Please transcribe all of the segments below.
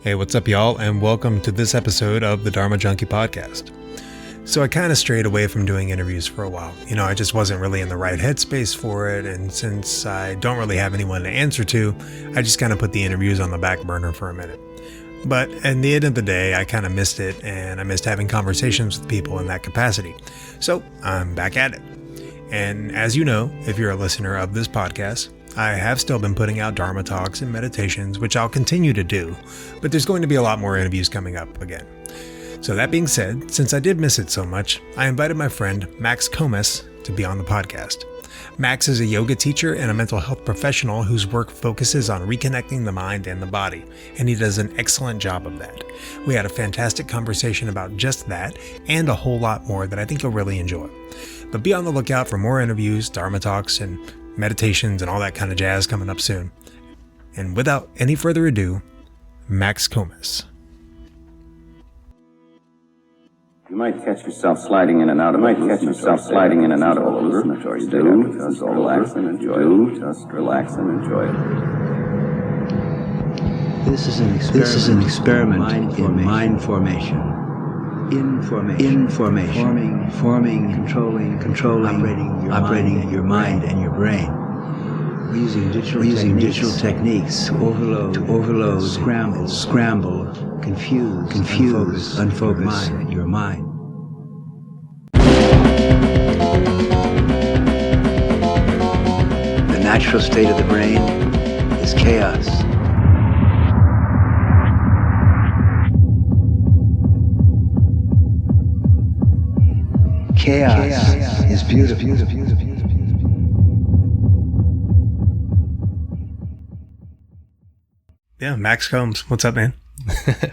Hey, what's up, y'all, and welcome to this episode of the Dharma Junkie podcast. So I kind of strayed away from doing interviews for a while. I just wasn't really in the right headspace for it, and since I don't really have anyone to answer to, I just kind of put the interviews on the back burner for a minute. But at the end of the day, I kind of missed it, and I missed having conversations with people in that capacity. So I'm back at it. And as you know, if you're a listener of this podcast, I have still been putting out Dharma talks and meditations, which I'll continue to do, but there's going to be a lot more interviews coming up again. So that being said, since I did miss it so much, I invited my friend Max Komes to be on the podcast. Max is a yoga teacher and a mental health professional whose work focuses on reconnecting the mind and the body, and he does an excellent job of that. We had a fantastic conversation about just that and a whole lot more that I think you'll really enjoy. But be on the lookout for more interviews, Dharma talks, and meditations and all that kind of jazz coming up soon. And without any further ado, Max Komes. You might catch yourself sliding in and out of a hallucinatory state. Just relax and enjoy it. Just relax and enjoy it. This is an experiment in mind formation. Information. Forming, controlling, operating your mind and your brain. We're using digital techniques to overload, scramble, confuse, unfocus your mind. The natural state of the brain is chaos. Chaos is beautiful. Yeah, Max Komes. What's up, man?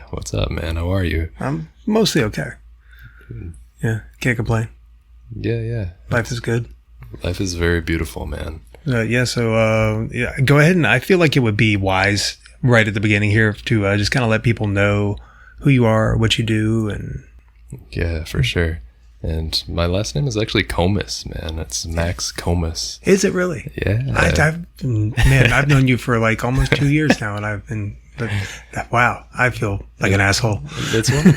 What's up, man? How are you? I'm mostly okay. Yeah, can't complain. Yeah. Life is good. Life is very beautiful, man. Go ahead, and I feel like it would be wise right at the beginning here to just kind of let people know who you are, what you do, and... Yeah, for sure. And my last name is actually Komes, man. It's Max Komes. Is it really? Yeah. I've known you for like almost 2 years now, and wow, I feel like an asshole. That's one.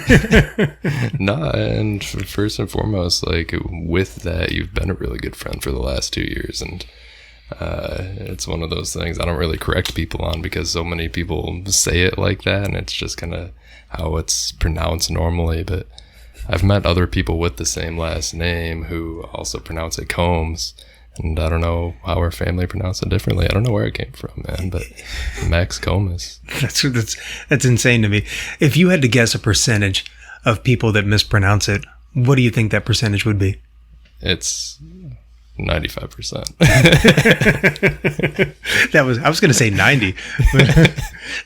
Nah, and first and foremost, like with that, you've been a really good friend for the last 2 years, and it's one of those things I don't really correct people on because so many people say it like that, and it's just kind of how it's pronounced normally, but I've met other people with the same last name who also pronounce it Komes, and I don't know how our family pronounced it differently. I don't know where it came from, man, but Max Komes. That's insane to me. If you had to guess a percentage of people that mispronounce it, what do you think that percentage would be? It's 95%. I was going to say 90, but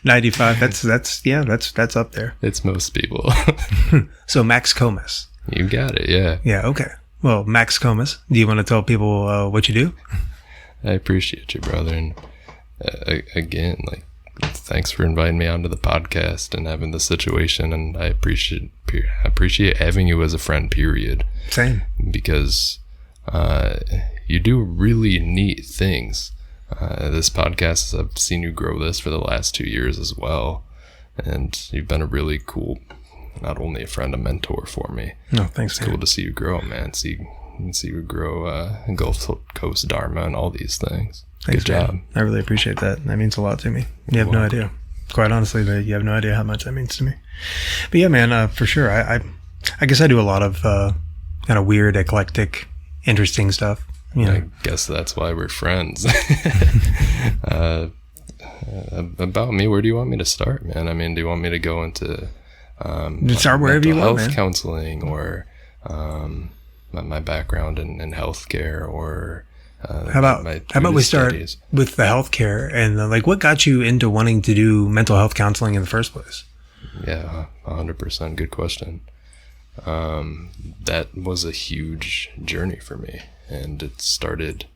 95. That's up there. It's most people. So Max Komes. You got it. Yeah. Yeah. Okay. Well, Max Komes, do you want to tell people what you do? I appreciate you, brother. And again, like, thanks for inviting me onto the podcast and having the situation. And I appreciate having you as a friend, period. Same. Because you do really neat things. This podcast, I've seen you grow this for the last 2 years as well. And you've been a really cool, not only a friend, a mentor for me. No, thanks. It's cool to see you grow, man. See you grow Gulf Coast Dharma and all these things. Thanks, good job. Man. I really appreciate that. That means a lot to me. You have no idea. Quite honestly, you have no idea how much that means to me. But yeah, man, for sure. I guess I do a lot of kind of weird, eclectic, interesting stuff. I guess that's why we're friends. About me, where do you want me to start, man? I mean, do you want me to go into start wherever you want, health man. Counseling, or my background in healthcare, or how about we start studies with the healthcare and like what got you into wanting to do mental health counseling in the first place? Yeah, 100%. Good question. That was a huge journey for me, and it started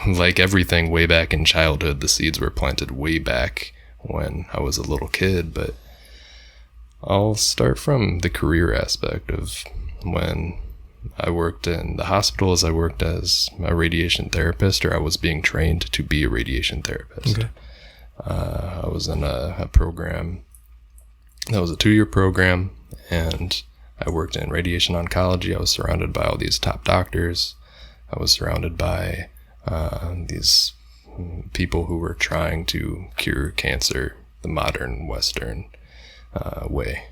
like everything way back in childhood. The seeds were planted way back when I was a little kid, but I'll start from the career aspect of when I worked in the hospitals. I worked as a radiation therapist, or I was being trained to be a radiation therapist. Okay. I was in a program that was a 2-year program, and I worked in radiation oncology. I was surrounded by all these top doctors. I was surrounded by these people who were trying to cure cancer the modern Western way.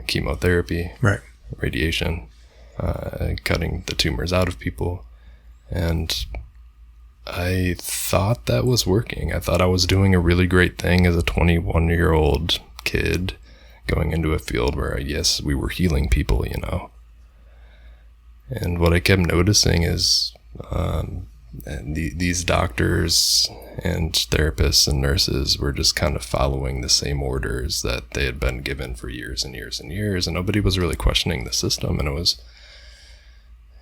Chemotherapy, Right. radiation, cutting the tumors out of people. And I thought that was working. I thought I was doing a really great thing as a 21-year-old kid going into a field where, yes, we were healing people, you know. And what I kept noticing is these doctors and therapists and nurses were just kind of following the same orders that they had been given for years and years and years, and nobody was really questioning the system. And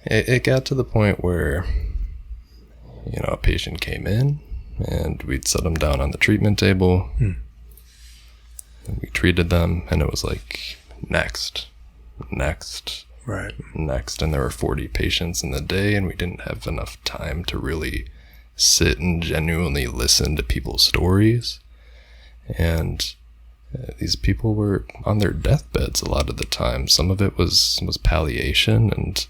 it got to the point where, you know, a patient came in and we'd set them down on the treatment table. And we treated them, and it was like, next. Right. Next. And there were 40 patients in the day, and we didn't have enough time to really sit and genuinely listen to people's stories. And these people were on their deathbeds a lot of the time. Some of it was palliation, and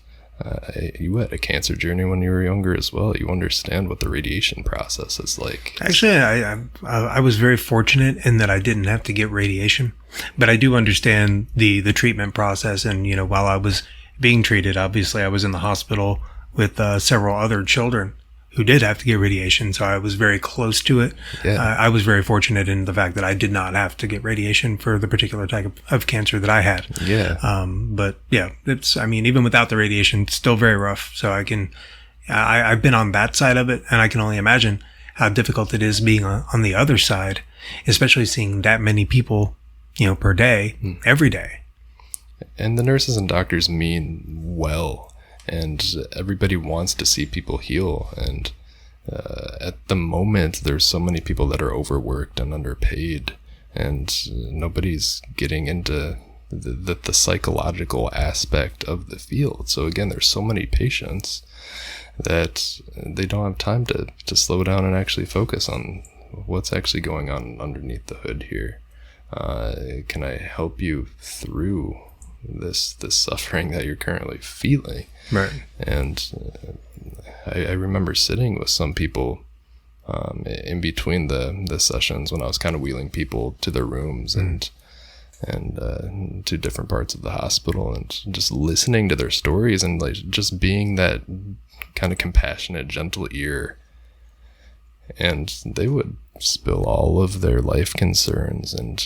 you had a cancer journey when you were younger as well. You understand what the radiation process is like. Actually, I was very fortunate in that I didn't have to get radiation, but I do understand the treatment process. And, you know, while I was being treated, obviously I was in the hospital with several other children who did have to get radiation. So I was very close to it. Yeah. I was very fortunate in the fact that I did not have to get radiation for the particular type of cancer that I had. Yeah. But yeah, even without the radiation, it's still very rough. So I've been on that side of it, and I can only imagine how difficult it is being on the other side, especially seeing that many people, you know, per day, every day. And the nurses and doctors mean well, and everybody wants to see people heal. And at the moment, there's so many people that are overworked and underpaid, and nobody's getting into the psychological aspect of the field. So again, there's so many patients that they don't have time to slow down and actually focus on what's actually going on underneath the hood here. Can I help you through this suffering that you're currently feeling? Right. And I remember sitting with some people in between the sessions when I was kind of wheeling people to their rooms and to different parts of the hospital, and just listening to their stories, and like just being that kind of compassionate, gentle ear. And they would spill all of their life concerns and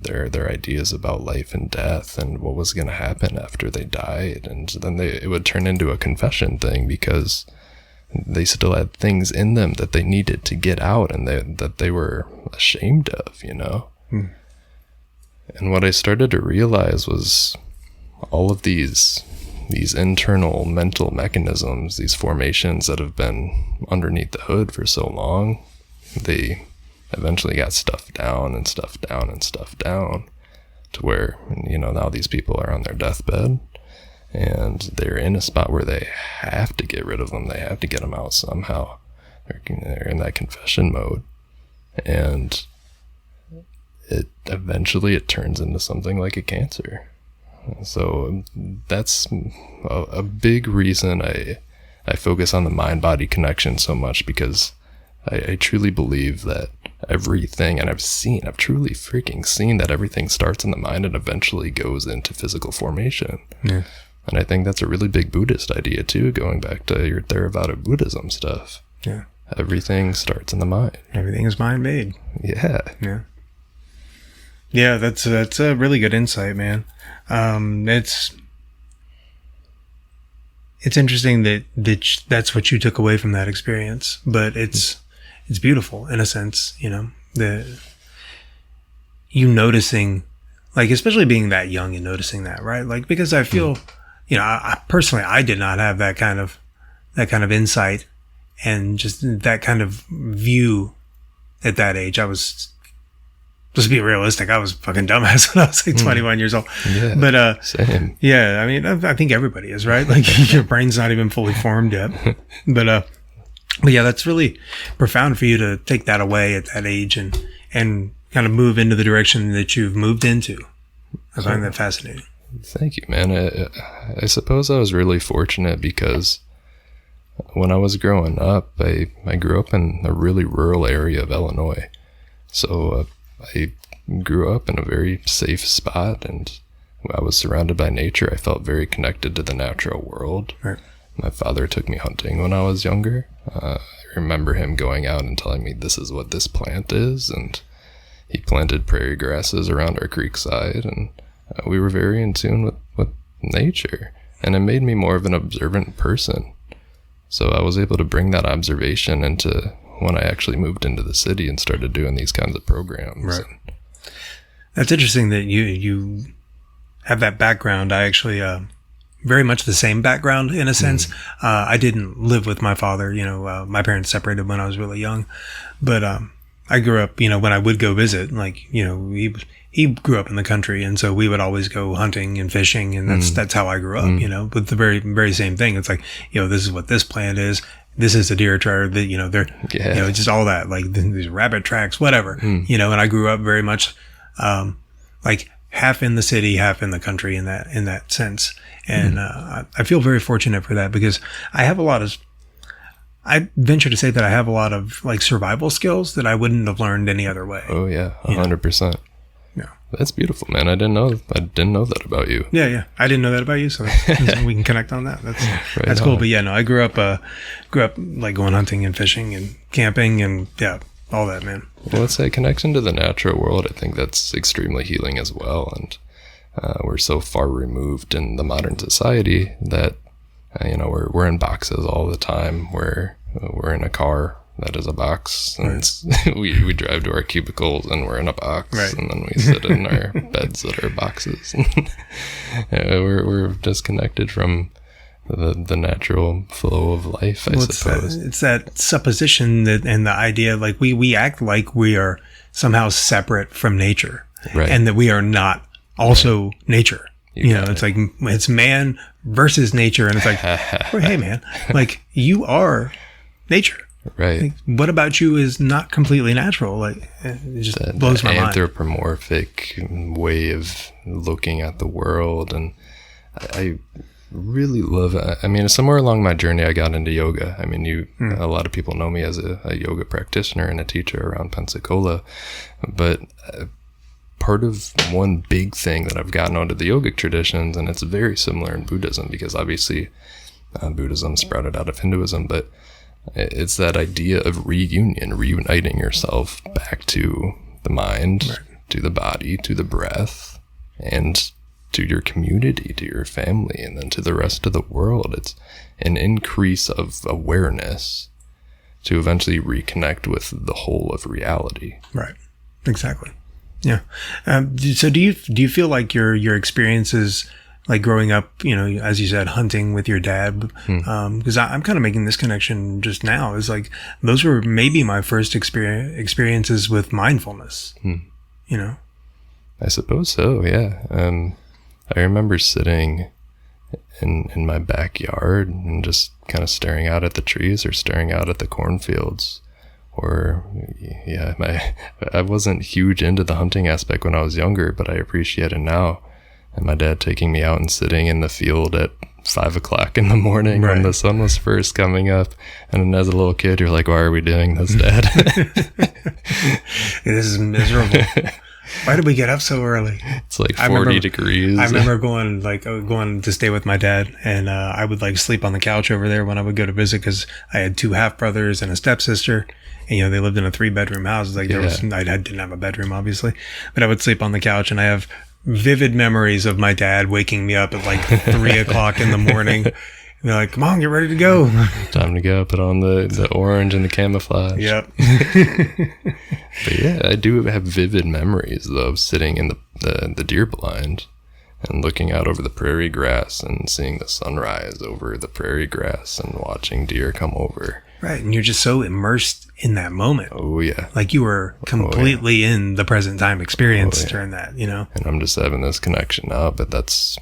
their ideas about life and death and what was going to happen after they died. And then it would turn into a confession thing, because they still had things in them that they needed to get out and that they were ashamed of, you know? And what I started to realize was all of these internal mental mechanisms, these formations that have been underneath the hood for so long, they eventually got stuffed down and stuffed down and stuffed down to where, you know, now these people are on their deathbed and they're in a spot where they have to get rid of them. They have to get them out somehow. They're in that confession mode. And eventually it turns into something like a cancer. So that's a big reason I focus on the mind-body connection so much, because I truly believe that everything, and I've truly freaking seen that everything starts in the mind and eventually goes into physical formation. Yeah. And I think that's a really big Buddhist idea too, going back to your Theravada Buddhism stuff. Yeah. Everything starts in the mind. Everything is mind-made. Yeah. Yeah. Yeah, that's a really good insight, man. It's interesting that that's what you took away from that experience, but it's beautiful in a sense, you know, you noticing, like, especially being that young and noticing that, right? Like, because I feel, you know, I personally, I did not have that kind of insight and just that kind of view at that age. I was, just to be realistic, I was fucking dumbass when I was like 21 years old. Yeah, but same. Yeah, I mean, I think everybody is, right? Like, your brain's not even fully formed yet. But yeah, that's really profound for you to take that away at that age and and kind of move into the direction that you've moved into. I find that fascinating. Thank you, man. I suppose I was really fortunate because when I was growing up, I grew up in a really rural area of Illinois. So I grew up in a very safe spot, and I was surrounded by nature. I felt very connected to the natural world. Right. My father took me hunting when I was younger. I remember him going out and telling me this is what this plant is, and he planted prairie grasses around our creek side, and we were very in tune with nature, and it made me more of an observant person. So I was able to bring that observation into when I actually moved into the city and started doing these kinds of programs. Right. That's interesting that you have that background. I actually very much the same background in a sense. I didn't live with my father. My parents separated when I was really young, but I grew up, when I would go visit, he grew up in the country, and so we would always go hunting and fishing, and that's how I grew up, but the very, very same thing. It's like, this is what this plant is. This is a deer tracker that, they're, just all that, like these rabbit tracks, whatever, and I grew up very much, like half in the city, half in the country in that sense. And, I feel very fortunate for that because I venture to say that I have a lot of like survival skills that I wouldn't have learned any other way. Oh yeah, 100%. Yeah, that's beautiful, man. I didn't know that about you. Yeah, I didn't know that about you, so we can connect on that. That's cool. But yeah, no, I grew up like going hunting and fishing and camping and all that, man. Well, it's a connection to the natural world. I think that's extremely healing as well, and we're so far removed in the modern society that we're in boxes all the time. We're in a car that is a box, and we drive to our cubicles and we're in a box, and then we sit in our beds that are boxes. We're disconnected from the natural flow of life, I suppose. It's that supposition and the idea like we act like we are somehow separate from nature, and that we are not also nature. It's like it's man versus nature, and it's like, well, hey man, like you are nature. Right. Like, what about you is not completely natural? Like it just blows my mind. Anthropomorphic way of looking at the world, and I really love it. I mean, somewhere along my journey, I got into yoga. I mean, a lot of people know me as a yoga practitioner and a teacher around Pensacola, but part of one big thing that I've gotten onto the yogic traditions, and it's very similar in Buddhism because obviously Buddhism sprouted out of Hinduism, but it's that idea of reuniting yourself back to the mind, to the body, to the breath, and to your community, to your family, and then to the rest of the world. It's an increase of awareness to eventually reconnect with the whole of reality. Right. Exactly. Yeah. So do you feel like your experiences, like growing up, as you said, hunting with your dad, because I'm kind of making this connection just now, is like those were maybe my first experiences with mindfulness. I suppose so. Yeah. I remember sitting in my backyard and just kind of staring out at the trees or staring out at the cornfields. Or, I wasn't huge into the hunting aspect when I was younger, but I appreciate it now. And my dad taking me out and sitting in the field at 5 o'clock in the morning when the sun was first coming up. And then as a little kid, you're like, why are we doing this, Dad? This is miserable. Why did we get up so early? It's like 40 degrees. I remember going to stay with my dad, and I would like sleep on the couch over there when I would go to visit because I had 2 half brothers and a stepsister. And, they lived in a 3-bedroom house. Like I didn't have a bedroom, obviously, but I would sleep on the couch, and I have vivid memories of my dad waking me up at like 3 o'clock in the morning. And they're like, come on, get ready to go. Time to go. Put on the orange and the camouflage. Yep. But yeah, I do have vivid memories though of sitting in the deer blind and looking out over the prairie grass and seeing the sunrise over the prairie grass and watching deer come over. Right. And you're just so immersed in that moment. Oh, yeah. Like you were completely in the present time experience during that, And I'm just having this connection now, but that's,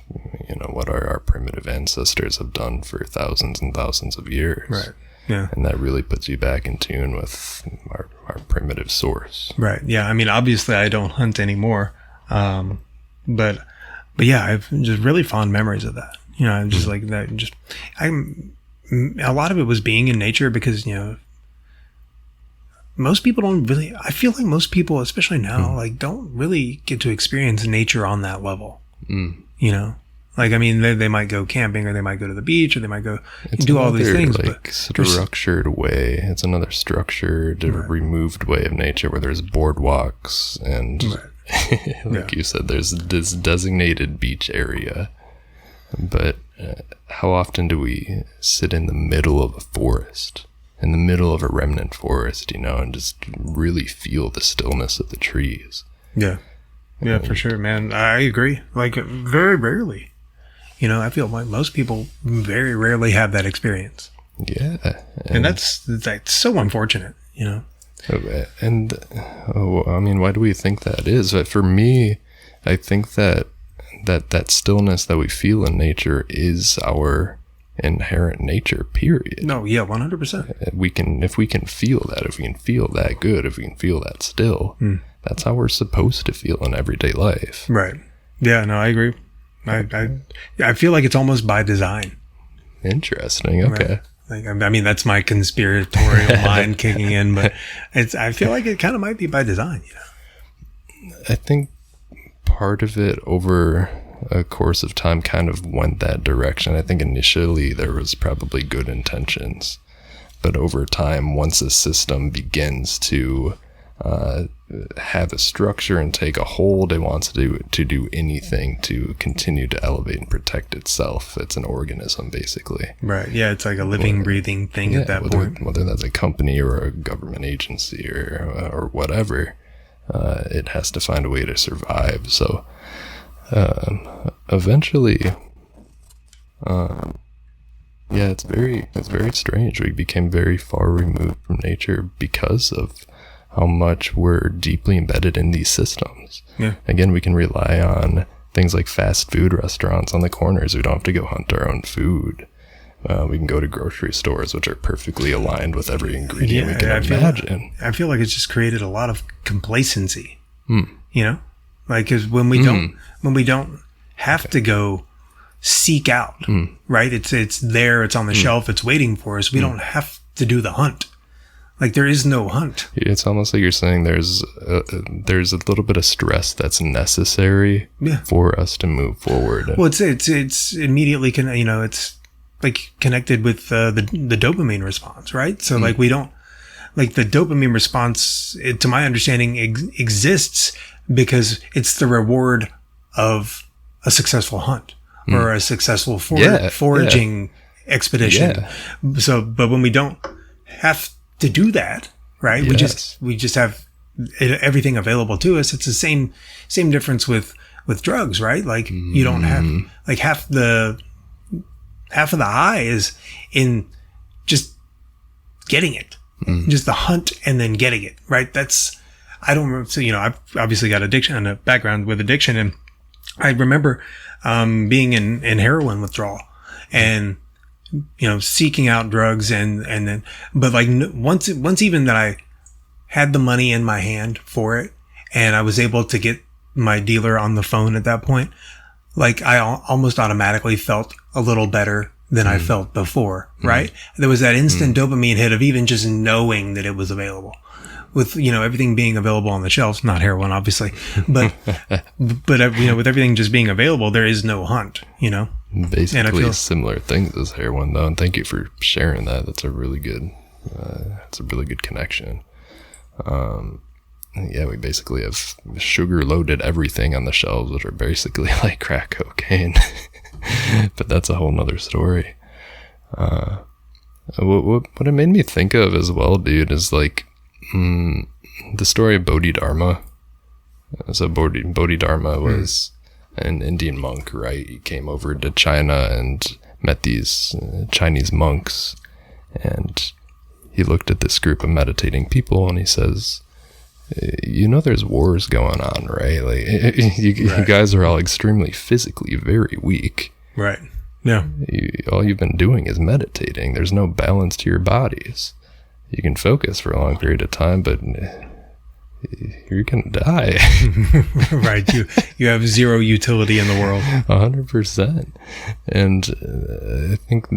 what our primitive ancestors have done for thousands and thousands of years. Right. Yeah. And that really puts you back in tune with our our primitive source. Right. Yeah. I mean, obviously I don't hunt anymore. But yeah, I've just really fond memories of that. I'm just like that. A lot of it was being in nature because, most people don't really, I feel like most people, especially now, like don't really get to experience nature on that level. Like, I mean, they might go camping or they might go to the beach or they might go do all these things. Like, but structured way. It's another structured, removed way of nature where there's boardwalks and, you said, there's this designated beach area. But how often do we sit in the middle of a forest, in the middle of a remnant forest, and just really feel the stillness of the trees? Yeah. Yeah, for sure, man. I agree. Like, very rarely. I feel like most people very rarely have that experience. Yeah. And that's so unfortunate, And, I mean, why do we think that is? For me, I think that stillness that we feel in nature is our inherent nature, period. No, yeah, 100%. If we can feel that, if we can feel that good, if we can feel that still, that's how we're supposed to feel in everyday life. Right. Yeah, no, I agree. I feel like it's almost by design. Interesting. Okay. Right. Like, I mean, that's my conspiratorial mind kicking in, but I feel like it kind of might be by design. I think part of it over a course of time kind of went that direction. I think initially there was probably good intentions, but over time, once a system begins to have a structure and take a hold, it wants to do anything to continue to elevate and protect itself. It's an organism, basically. Right. Yeah, it's like a living, breathing thing at that point. Whether that's a company or a government agency or whatever, it has to find a way to survive. So eventually, it's very strange. We became very far removed from nature because of how much we're deeply embedded in these systems. Yeah. Again, we can rely on things like fast food restaurants on the corners. We don't have to go hunt our own food. We can go to grocery stores, which are perfectly aligned with every ingredient we can imagine. I feel like it's just created a lot of complacency. Like, because when we don't have to go seek out, right? It's there. It's on the shelf. It's waiting for us. We don't have to do the hunt. Like, there is no hunt. It's almost like you're saying there's a little bit of stress that's necessary for us to move forward. Well, it's immediately it's like connected with the dopamine response, right? So like we don't, like, the dopamine response, to my understanding, exists because it's the reward of a successful hunt or a successful foraging expedition. So, but when we don't have to do that, right? Yes. We just have everything available to us. It's the same difference with drugs, right? Like, you don't have, like, half of the high is in just getting it, just the hunt and then getting it, right? I don't remember. So, I've obviously got a background with addiction, and I remember being in heroin withdrawal and seeking out drugs and then, but like once even that I had the money in my hand for it and I was able to get my dealer on the phone at that point, like I almost automatically felt a little better than I felt before, right? There was that instant dopamine hit of even just knowing that it was available. With, everything being available on the shelves, not heroin, obviously, but with everything just being available, there is no hunt, Basically similar things as heroin, though. And thank you for sharing that. That's a really good, connection. We basically have sugar loaded everything on the shelves, which are basically like crack cocaine, but that's a whole nother story. What it made me think of as well, dude, is like, the story of Bodhidharma. So Bodhidharma was an Indian monk, right? He came over to China and met these Chinese monks, and he looked at this group of meditating people and he says, there's wars going on, right? Like you guys are all extremely physically very weak. Right. Yeah. All you've been doing is meditating. There's no balance to your bodies. you can focus for a long period of time, but you're gonna die. Right. You have zero utility in the world. 100%. And I think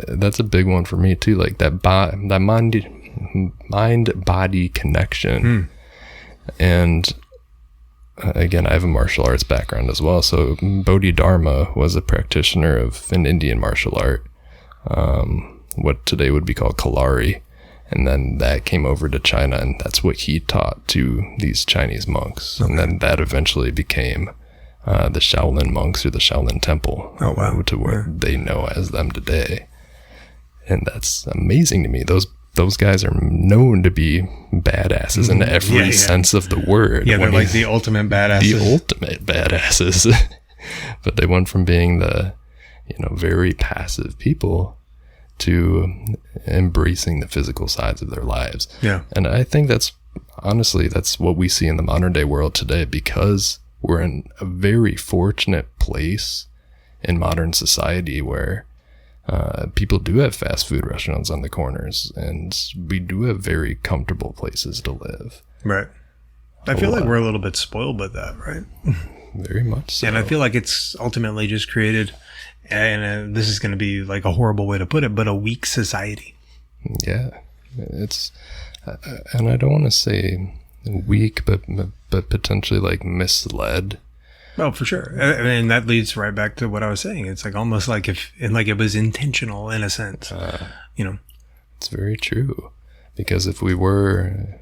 that's a big one for me too. Like that mind-body connection. And again, I have a martial arts background as well. So Bodhidharma was a practitioner of an Indian martial art, what today would be called Kalari. And then that came over to China, and that's what he taught to these Chinese monks. Okay. And then that eventually became the Shaolin monks, or the Shaolin Temple, to what they know as them today. And that's amazing to me. Those guys are known to be badasses in every sense of the word. Yeah, they're like the ultimate badasses. The ultimate badasses. But they went from being the, very passive people to embracing the physical sides of their lives. Yeah. And I think that's what we see in the modern day world today, because we're in a very fortunate place in modern society where people do have fast food restaurants on the corners, and we do have very comfortable places to live. Right. I feel like we're a little bit spoiled by that, right? Very much so. And I feel like it's ultimately just created, and this is going to be like a horrible way to put it, but a weak society. Yeah. It's, and I don't want to say weak, but potentially like misled. Oh, for sure. And that leads right back to what I was saying. It's like almost like it was intentional in a sense, It's very true. Because if we were,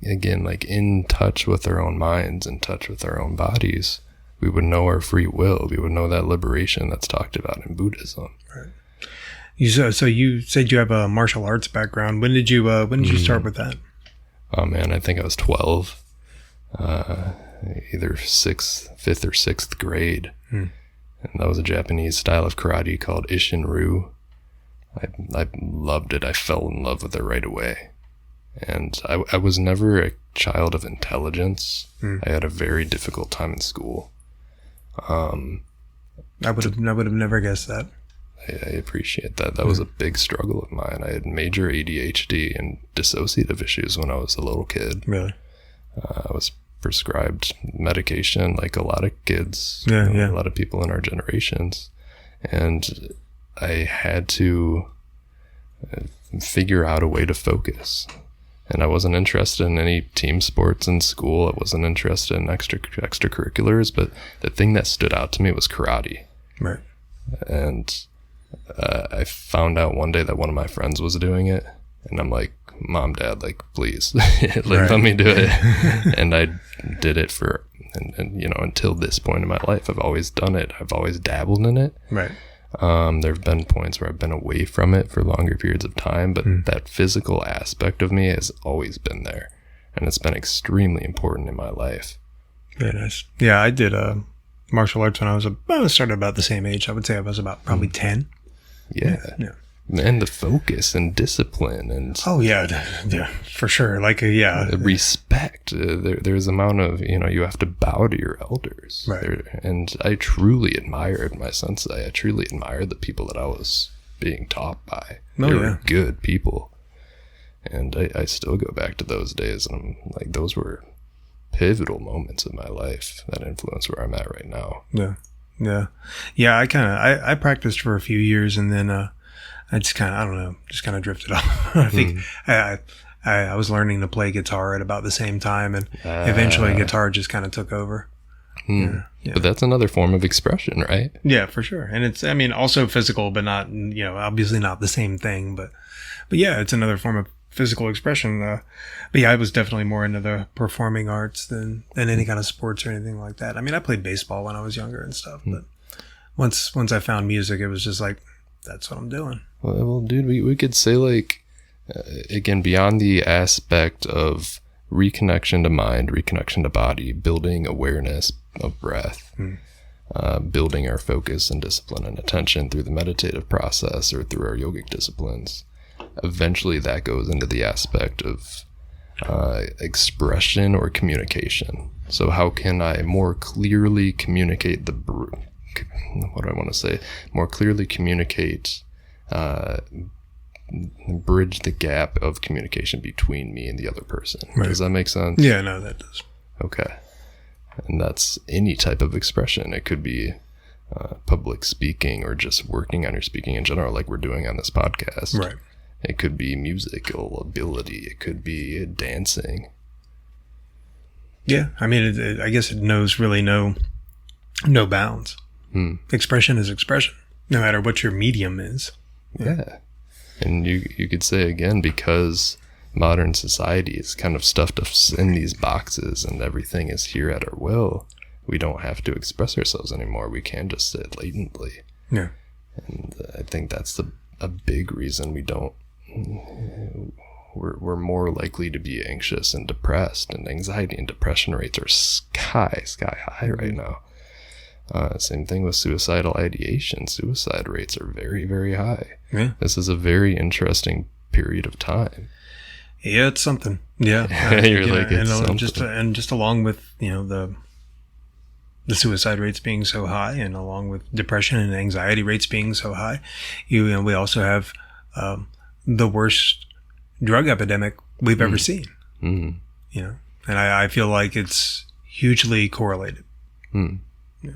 again, like in touch with our own minds, in touch with our own bodies, we would know our free will. We would know that liberation that's talked about in Buddhism. Right. So you said you have a martial arts background. When did you start with that? Oh man, I think I was 12. Either 5th or 6th grade. And that was a Japanese style of karate called Ishinryu. I loved it. I fell in love with it right away. And I was never a child of intelligence. I had a very difficult time in school. I would have never guessed that. I appreciate that. That was a big struggle of mine. I had major ADHD and dissociative issues when I was a little kid. Really? I was prescribed medication like a lot of kids, a lot of people in our generations. And I had to figure out a way to focus. And I wasn't interested in any team sports in school. I wasn't interested in extracurriculars, but the thing that stood out to me was karate. Right. And I found out one day that one of my friends was doing it, and I'm like, Mom, Dad, like, please, let me do it. And I did it for, and until this point in my life, I've always done it. I've always dabbled in it. Right. There have been points where I've been away from it for longer periods of time, but that physical aspect of me has always been there, and it's been extremely important in my life. Very nice. Yeah, I did martial arts when I started about the same age. I would say I was about probably 10. Yeah. And the focus and discipline and yeah, for sure. Like respect. There's amount of you have to bow to your elders, right? And I truly admired my sensei. I truly admired the people that I was being taught by. They were good people, and I still go back to those days, and I'm like, those were pivotal moments of my life that influence where I'm at right now. Yeah. I practiced for a few years, and then I just kind of drifted off. I think I was learning to play guitar at about the same time, and eventually guitar just kind of took over. Yeah. But that's another form of expression, right? Yeah, for sure. And it's, also physical, but not, obviously not the same thing, but yeah, it's another form of physical expression. But yeah, I was definitely more into the performing arts than any kind of sports or anything like that. I played baseball when I was younger and stuff, but once I found music, it was just like, that's what I'm doing. Well, dude, we could say, like, again, beyond the aspect of reconnection to mind, reconnection to body, building awareness of breath, building our focus and discipline and attention through the meditative process or through our yogic disciplines, eventually that goes into the aspect of expression or communication. So how can I more clearly communicate more clearly communicate bridge the gap of communication between me and the other person. Right. Does that make sense? Yeah, no, that does. Okay. And that's any type of expression. It could be public speaking or just working on your speaking in general, like we're doing on this podcast. Right. It could be musical ability. It could be dancing. Yeah, I mean, I guess it knows really no bounds. Expression is expression, no matter what your medium is. Yeah. And you could say again, because modern society is kind of stuffed us in these boxes and everything is here at our will, we don't have to express ourselves anymore. We can just sit latently. Yeah. And I think that's a big reason we don't. We're more likely to be anxious and depressed, and anxiety and depression rates are sky high right now. Same thing with suicidal ideation. Suicide rates are very, very high. Yeah. This is a very interesting period of time. Yeah, it's something. Yeah. You're like, it's something. Just along with, the suicide rates being so high, and along with depression and anxiety rates being so high, we also have the worst drug epidemic we've ever seen. And I feel like it's hugely correlated. Yeah.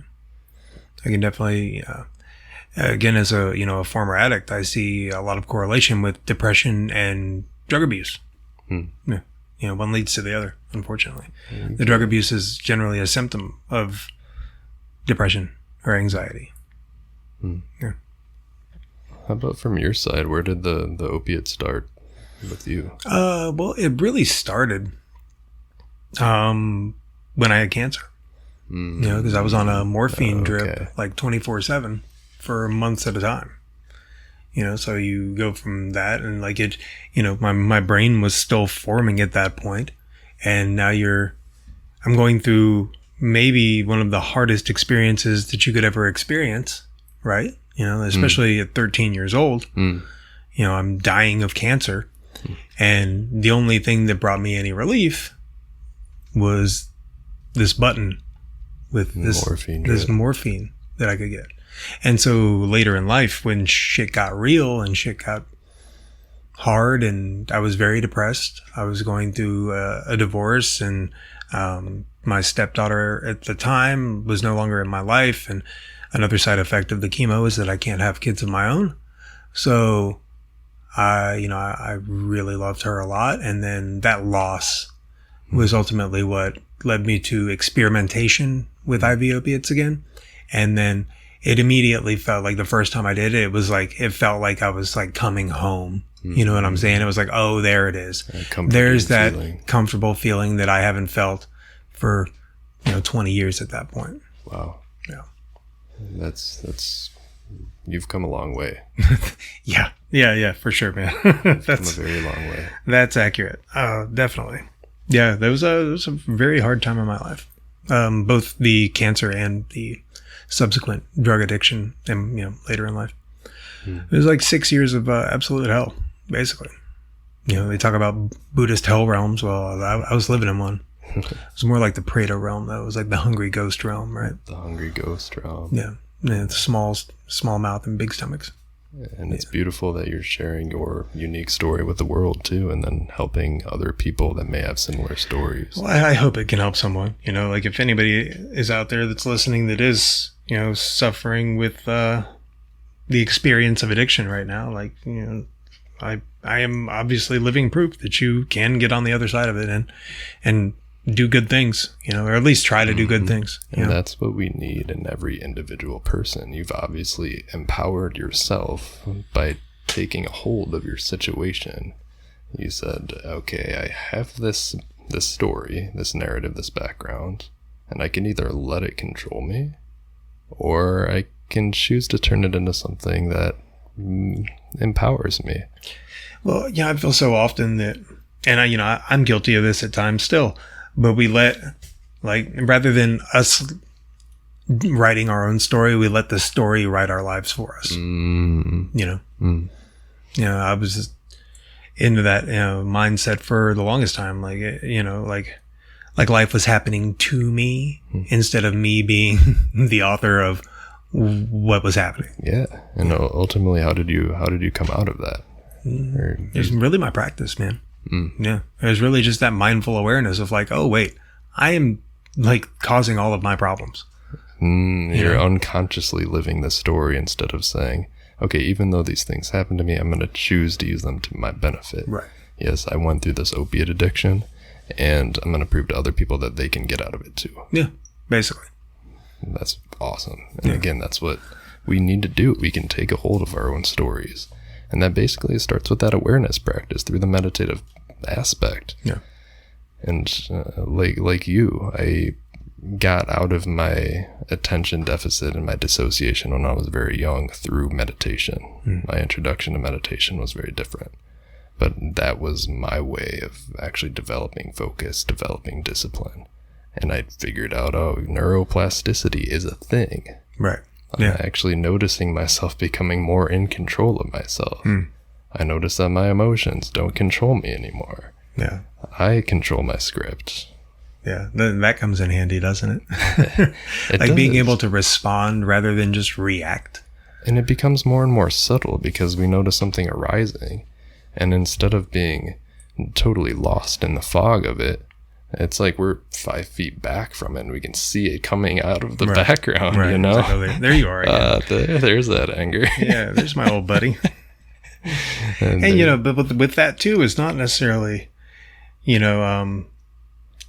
I can definitely, again, as a former addict, I see a lot of correlation with depression and drug abuse. Yeah. One leads to the other, unfortunately. The drug abuse is generally a symptom of depression or anxiety. Yeah. How about from your side? Where did the opiate start with you? Well, it really started when I had cancer. Because I was on a morphine drip like 24/7 for months at a time. So you go from that, and like it, my brain was still forming at that point, and now I'm going through maybe one of the hardest experiences that you could ever experience, right? Especially at 13 years old. I'm dying of cancer. And the only thing that brought me any relief was this button with this morphine that I could get. And so later in life, when shit got real and shit got hard and I was very depressed, I was going through a divorce, and my stepdaughter at the time was no longer in my life. And another side effect of the chemo is that I can't have kids of my own. So I really loved her a lot. And then that loss was ultimately what led me to experimentation with IV opiates again. And then it immediately felt like the first time I did it, it felt like I was like coming home. You know what I'm saying? It was like, oh, there it is. There's that comfortable feeling that I haven't felt for, 20 years at that point. Wow. Yeah. That's you've come a long way. Yeah, for sure, man. That's come a very long way. That's accurate. Definitely. Yeah, that was a very hard time in my life. Both the cancer and the subsequent drug addiction, and later in life. It was like 6 years of absolute hell, basically. They talk about Buddhist hell realms. Well, I was living in one. It was more like the Pareto realm, though. It was like the hungry ghost realm, right? The hungry ghost realm. Yeah, it's small mouth and big stomachs. And it's beautiful that you're sharing your unique story with the world too, and then helping other people that may have similar stories. Well, I hope it can help someone. Like if anybody is out there that's listening that is, suffering with the experience of addiction right now, I am obviously living proof that you can get on the other side of it and do good things, or at least try to do good things. And that's what we need in every individual person. You've obviously empowered yourself by taking a hold of your situation. You said, okay, I have this story, this narrative, this background, and I can either let it control me, or I can choose to turn it into something that empowers me. Well, yeah, I feel so often that, and I'm guilty of this at times still, but we let, rather than us writing our own story, we let the story write our lives for us. I was just into that mindset for the longest time, like life was happening to me instead of me being the author of what was happening. Yeah. And ultimately, how did you come out of that? It's really my practice, man. Yeah. It was really just that mindful awareness of like, oh, wait, I am like causing all of my problems. You're unconsciously living the story instead of saying, okay, even though these things happen to me, I'm going to choose to use them to my benefit. Right. Yes, I went through this opiate addiction, and I'm going to prove to other people that they can get out of it too. Yeah, basically. That's awesome. And again, that's what we need to do. We can take a hold of our own stories. And that basically starts with that awareness practice through the meditative aspect. Yeah. And like you, I got out of my attention deficit and my dissociation when I was very young through meditation. My introduction to meditation was very different. But that was my way of actually developing focus, developing discipline. And I figured out, neuroplasticity is a thing. Right. I'm actually noticing myself becoming more in control of myself. I notice that my emotions don't control me anymore. Yeah. I control my script. Yeah. Then that comes in handy, doesn't it? Like being able to respond rather than just react. And it becomes more and more subtle because we notice something arising. And instead of being totally lost in the fog of it, it's like we're 5 feet back from it and we can see it coming out of the background, you know? Like, oh, there you are. There's that anger. Yeah, there's my old buddy. And but with that too, it's not necessarily, I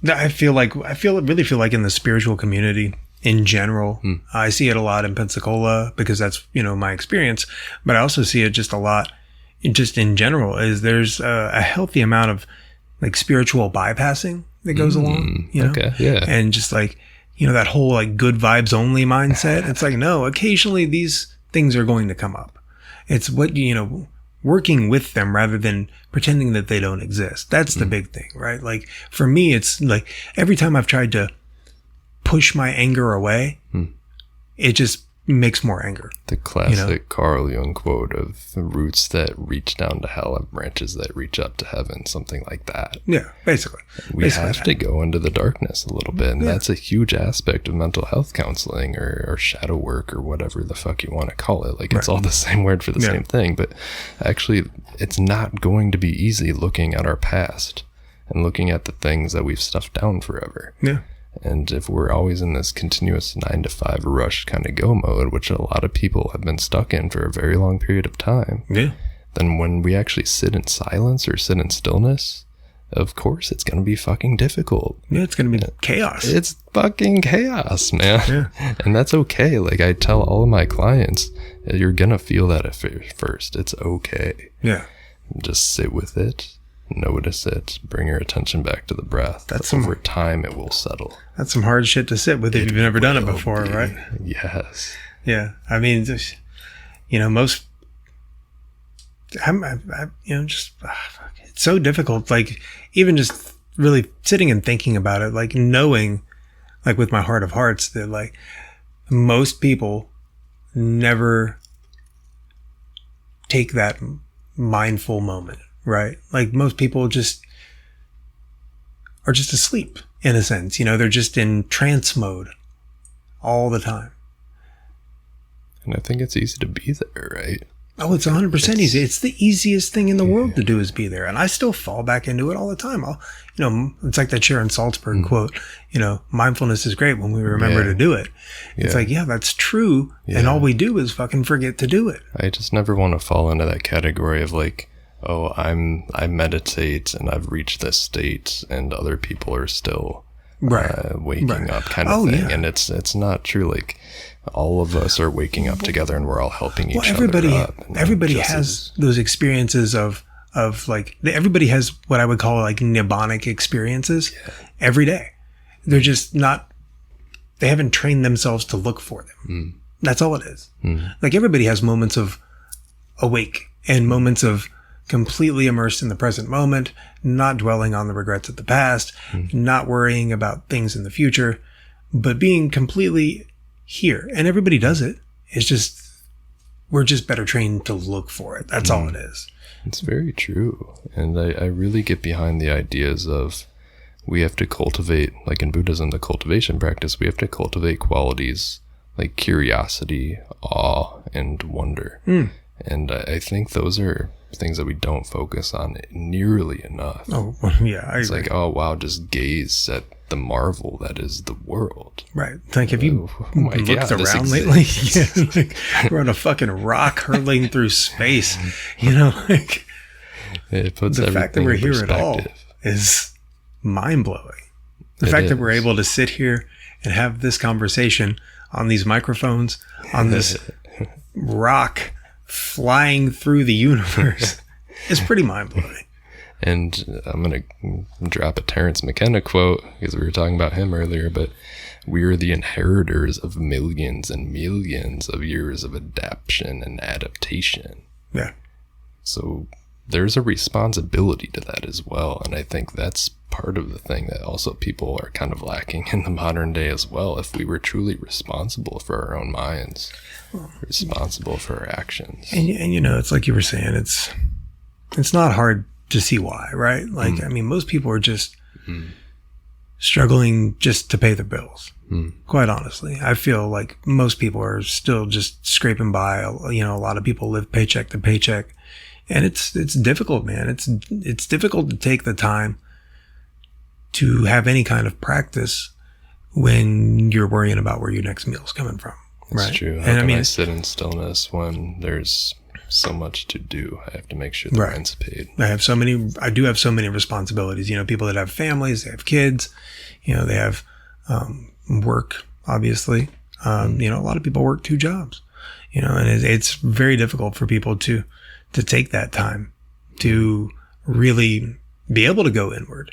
really feel like in the spiritual community in general, I see it a lot in Pensacola because that's, my experience, but I also see it just a lot just in general is there's a healthy amount of like spiritual bypassing that goes along, Okay, yeah. And just like, that whole like good vibes only mindset. It's like, no, occasionally these things are going to come up. It's what, working with them rather than pretending that they don't exist. That's the big thing, right? Like for me, it's like every time I've tried to push my anger away, it just makes more anger. The classic Carl Jung quote of the roots that reach down to hell have branches that reach up to heaven, something like that. Yeah, basically. We have to go into the darkness a little bit, and that's a huge aspect of mental health counseling or shadow work or whatever the fuck you want to call it. Like it's all the same word for the same thing, but actually it's not going to be easy looking at our past and looking at the things that we've stuffed down forever. Yeah. And if we're always in this continuous 9-to-5 rush kind of go mode, which a lot of people have been stuck in for a very long period of time, then when we actually sit in silence or sit in stillness, of course it's going to be fucking difficult. Yeah, it's going to be chaos. It's fucking chaos, man. Yeah. And that's okay. Like I tell all of my clients, you're going to feel that at first. It's okay. Yeah. Just sit with it. Notice it, bring your attention back to the breath. That's over time it will settle. That's some hard shit to sit with if you've never done it before, right? Yes. Yeah. I mean, just, most, it's so difficult. Like even just really sitting and thinking about it, like knowing, like with my heart of hearts that like most people never take that mindful moment. Right. Like most people are just asleep in a sense, they're just in trance mode all the time. And I think it's easy to be there, right? Oh, it's 100% easy. It's the easiest thing in the world to do is be there. And I still fall back into it all the time. It's like that Sharon Salzberg quote, mindfulness is great when we remember to do it. It's like, that's true. Yeah. And all we do is fucking forget to do it. I just never want to fall into that category of like, I meditate and I've reached this state and other people are still waking up kind of thing. Yeah. And it's not true. Like all of us are waking up together and we're all helping each other up. Everybody has those experiences of like, everybody has what I would call like nibbonic experiences every day. They're just they haven't trained themselves to look for them. That's all it is. Like everybody has moments of awake and moments of completely immersed in the present moment, not dwelling on the regrets of the past, not worrying about things in the future, but being completely here. And everybody does it. It's just, we're just better trained to look for it. That's all it is. It's very true. And I really get behind the ideas of we have to cultivate, like in Buddhism, the cultivation practice, we have to cultivate qualities like curiosity, awe, and wonder. And I think those are things that we don't focus on nearly enough. Oh, yeah. It's like, oh, wow, just gaze at the marvel that is the world. Right. Like, have you my looked God, around lately? Yeah, like, we're on a fucking rock hurtling through space. You know, like, it puts the fact that we're here at all perspective. is mind-blowing. The It fact that we're is. able to sit here and have this conversation on these microphones, on this rock flying through the universe is pretty mind-blowing. And I'm going to drop a Terrence McKenna quote because we were talking about him earlier, but we're the inheritors of millions and millions of years of adaptation and adaptation. Yeah. So there's a responsibility to that as well. And I think that's part of the thing that also people are kind of lacking in the modern day as well. If we were truly responsible for our own minds, responsible for our actions. And you know, it's like you were saying, it's not hard to see why, right? Like, I mean, most people are just struggling just to pay their bills. Quite honestly, I feel like most people are still just scraping by. You know, a lot of people live paycheck to paycheck, and it's difficult, man. It's difficult to take the time to have any kind of practice when you're worrying about where your next meal's coming from. That's right? true. How And can I sit in stillness when there's so much to do? I have to make sure the Right. rent's paid. I do have so many responsibilities. You know, people that have families, they have kids, you know, they have work, obviously. You know, a lot of people work 2 jobs, you know, and it's very difficult for people to take that time to really be able to go inward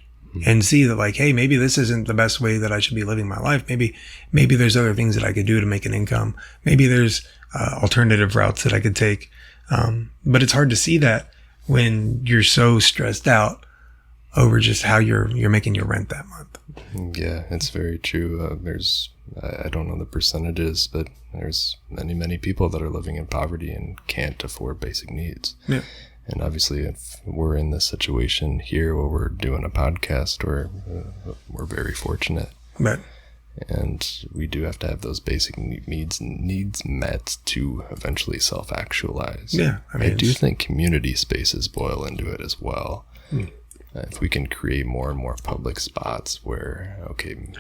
and see that, like, hey, maybe this isn't the best way that I should be living my life. Maybe there's other things that I could do to make an income. Maybe there's alternative routes that I could take. But it's hard to see that when you're so stressed out over just how you're making your rent that month. Yeah, it's very true. I don't know the percentages, but there's many people that are living in poverty and can't afford basic needs. Yeah. And obviously, if we're in this situation here where we're doing a podcast, we're very fortunate. But And we do have to have those basic needs met to eventually self-actualize. Yeah, I do think community spaces boil into it as well. If we can create more and more public spots where,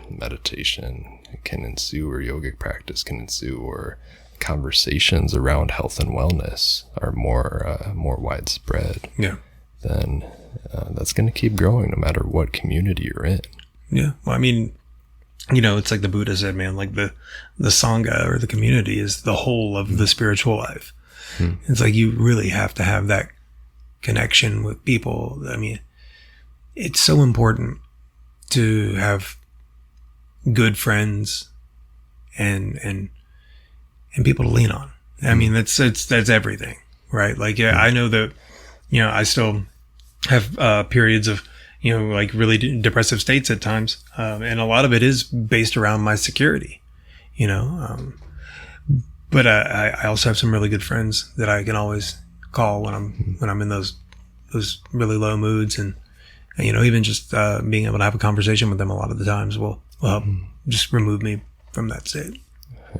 meditation can ensue, or yogic practice can ensue, or conversations around health and wellness are more widespread, then that's going to keep growing no matter what community you're in. Yeah. Well, I mean, you know, it's like the Buddha said, man, like the Sangha or the community is the whole of the spiritual life. It's like you really have to have that connection with people. I mean, it's so important to have good friends and people to lean on. I mean, that's everything, right? Like, yeah, I know that, you know, I still have periods of, you know, like really depressive states at times. And a lot of it is based around my security, you know. But I also have some really good friends that I can always call when I'm in those really low moods, and you know, even just being able to have a conversation with them a lot of the times will help just remove me from that state.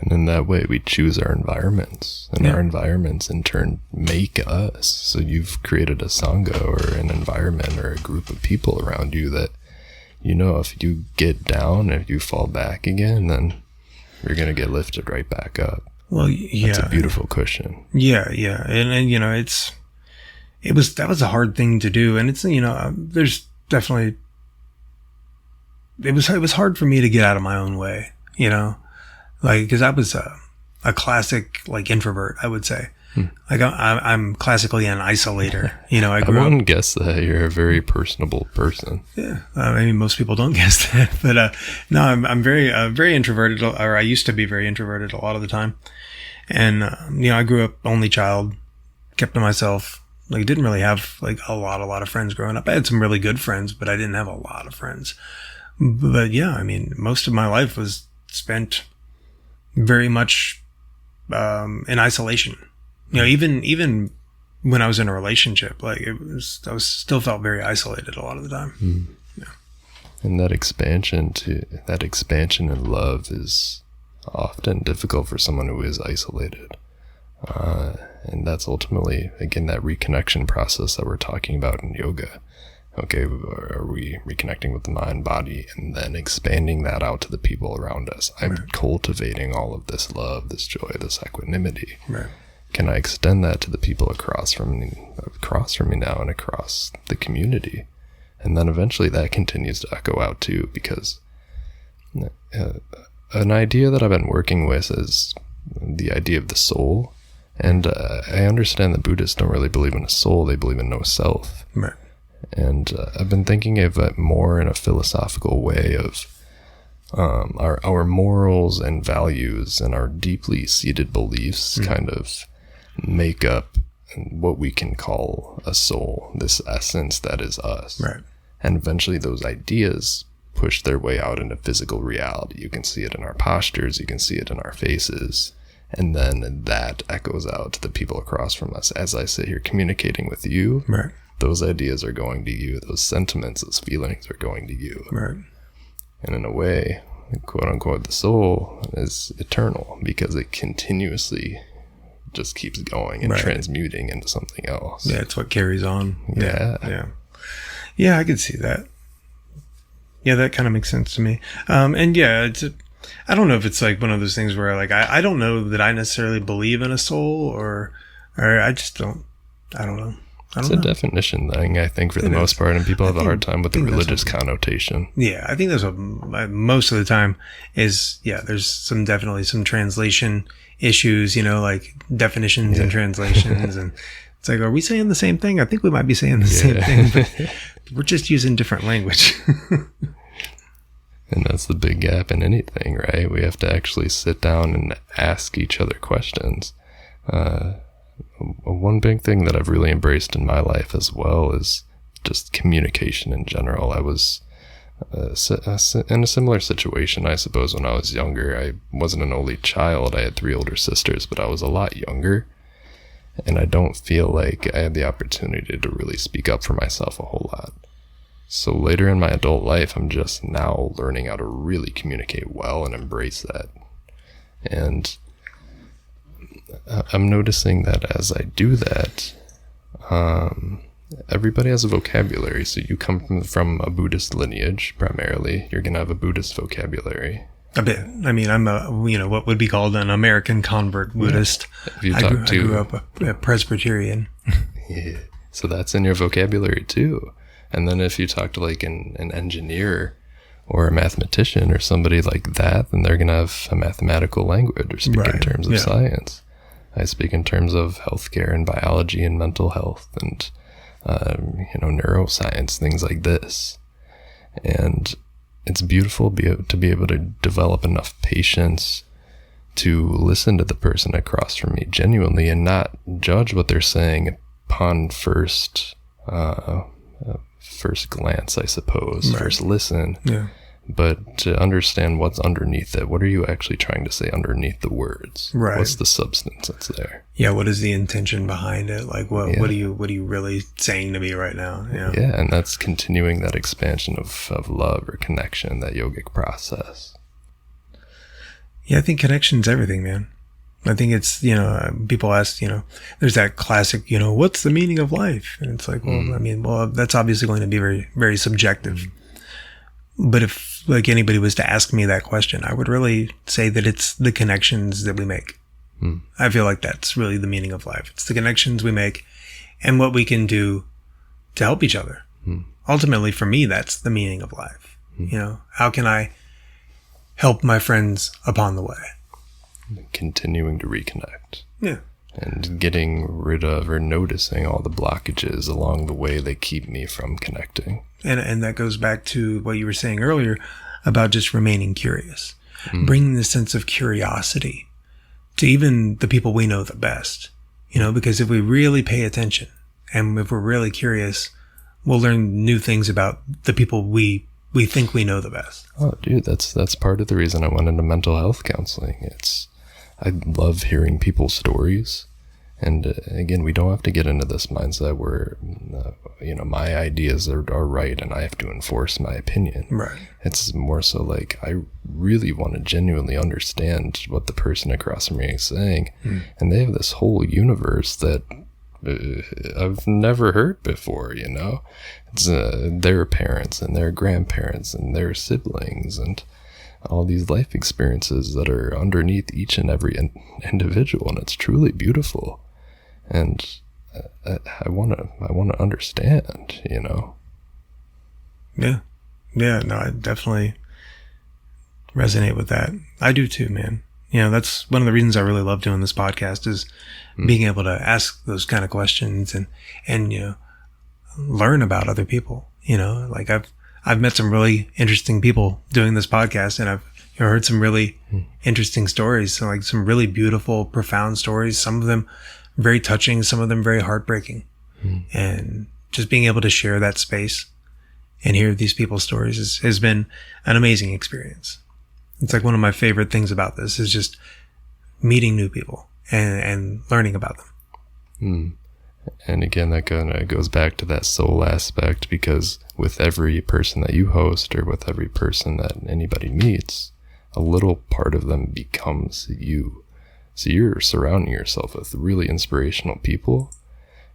And in that way, we choose our environments, and our environments in turn make us. So you've created a Sangha or an environment or a group of people around you that, you know, if you get down, if you fall back again, then you're going to get lifted right back up. Well, yeah. It's a beautiful cushion. Yeah. And you know, that was a hard thing to do. And it's, you know, there's definitely, it was hard for me to get out of my own way, you know, like, cause I was a classic, like, introvert, I would say. Like, I'm classically an isolator, you know. I wouldn't guess that you're a very personable person. Yeah. I mean, most people don't guess that, but, no, I'm very, very introverted, or I used to be very introverted a lot of the time. And, you know, I grew up only child, kept to myself, like, didn't really have like a lot of friends growing up. I had some really good friends, but I didn't have a lot of friends. But yeah, I mean, most of my life was spent very much, in isolation. You know, even when I was in a relationship, like, I still felt very isolated a lot of the time. Yeah. And that expansion in love is often difficult for someone who is isolated. And that's ultimately, again, that reconnection process that we're talking about in yoga. Okay, are we reconnecting with the mind, body, and then expanding that out to the people around us? I'm cultivating all of this love, this joy, this equanimity. Right. Can I extend that to the people across from me now and across the community? And then eventually that continues to echo out too, because an idea that I've been working with is the idea of the soul. And I understand that Buddhists don't really believe in a soul, they believe in no self. Right. And I've been thinking of it more in a philosophical way of our morals and values and our deeply seated beliefs kind of make up what we can call a soul, this essence that is us. Right. And eventually those ideas push their way out into physical reality. You can see it in our postures, you can see it in our faces. And then that echoes out to the people across from us. As I sit here communicating with you, Right. those ideas are going to you. Those sentiments, those feelings are going to you. Right. And in a way, quote unquote, the soul is eternal because it continuously just keeps going and transmuting into something else. Yeah, it's what carries on. Yeah. Yeah, I could see that. Yeah, that kind of makes sense to me. And yeah, I don't know if it's like one of those things where like I don't know that I necessarily believe in a soul or I just don't. I don't know. It's a definition thing, I think, for the most part, and people have a hard time with the religious connotation. Yeah, I think that's what most of the time is. Yeah, there's definitely some translation issues, like definitions and translations, and it's like, are we saying the same thing? I think we might be saying the same thing, but we're just using different language. And that's the big gap in anything, right? We have to actually sit down and ask each other questions. One big thing that I've really embraced in my life as well is just communication in general. I was in a similar situation, I suppose, when I was younger. I wasn't an only child. I had 3 older sisters, but I was a lot younger. And I don't feel like I had the opportunity to really speak up for myself a whole lot. So later in my adult life, I'm just now learning how to really communicate well and embrace that. And I'm noticing that as I do that, everybody has a vocabulary. So you come from a Buddhist lineage, primarily. You're going to have a Buddhist vocabulary. A bit. I mean, I'm what would be called an American convert Buddhist. Yeah. I grew up a Presbyterian. Yeah. So that's in your vocabulary too. And then if you talk to like an engineer or a mathematician or somebody like that, then they're going to have a mathematical language or speak in terms of science. I speak in terms of healthcare and biology and mental health and, neuroscience, things like this. And it's beautiful to be able to develop enough patience to listen to the person across from me genuinely and not judge what they're saying upon first glance, I suppose, first listen. Yeah. But to understand what's underneath it. What are you actually trying to say underneath the words? Right. What's the substance that's there? Yeah. What is the intention behind it? Like, what are you really saying to me right now? Yeah. Yeah. And that's continuing that expansion of love or connection, that yogic process. Yeah. I think connection's everything, man. I think it's, people ask, there's that classic, what's the meaning of life? And it's like, well, that's obviously going to be very, very subjective. But if like anybody was to ask me that question, I would really say that it's the connections that we make. I feel like that's really the meaning of life. It's the connections we make and what we can do to help each other. Ultimately, for me, that's the meaning of life. How can I help my friends upon the way? Continuing to reconnect. Yeah. And getting rid of or noticing all the blockages along the way that keep me from connecting. And that goes back to what you were saying earlier about just remaining curious. Bringing the sense of curiosity to even the people we know the best. Because if we really pay attention and if we're really curious, we'll learn new things about the people we think we know the best. Oh, dude, that's part of the reason I went into mental health counseling. I love hearing people's stories And again, we don't have to get into this mindset where, my ideas are right and I have to enforce my opinion. Right. It's more so like, I really want to genuinely understand what the person across from me is saying. And they have this whole universe that I've never heard before, It's their parents and their grandparents and their siblings and all these life experiences that are underneath each and every individual, and it's truly beautiful. And I want to understand, Yeah. No, I definitely resonate with that. I do too, man. That's one of the reasons I really love doing this podcast is being able to ask those kind of questions and learn about other people. Like I've met some really interesting people doing this podcast, and I've heard some really interesting stories, so like some really beautiful, profound stories. Some of them very touching, some of them very heartbreaking. And just being able to share that space and hear these people's stories has been an amazing experience. It's like one of my favorite things about this is just meeting new people and learning about them. And again, that kind of goes back to that soul aspect, because with every person that you host or with every person that anybody meets, a little part of them becomes you. So you're surrounding yourself with really inspirational people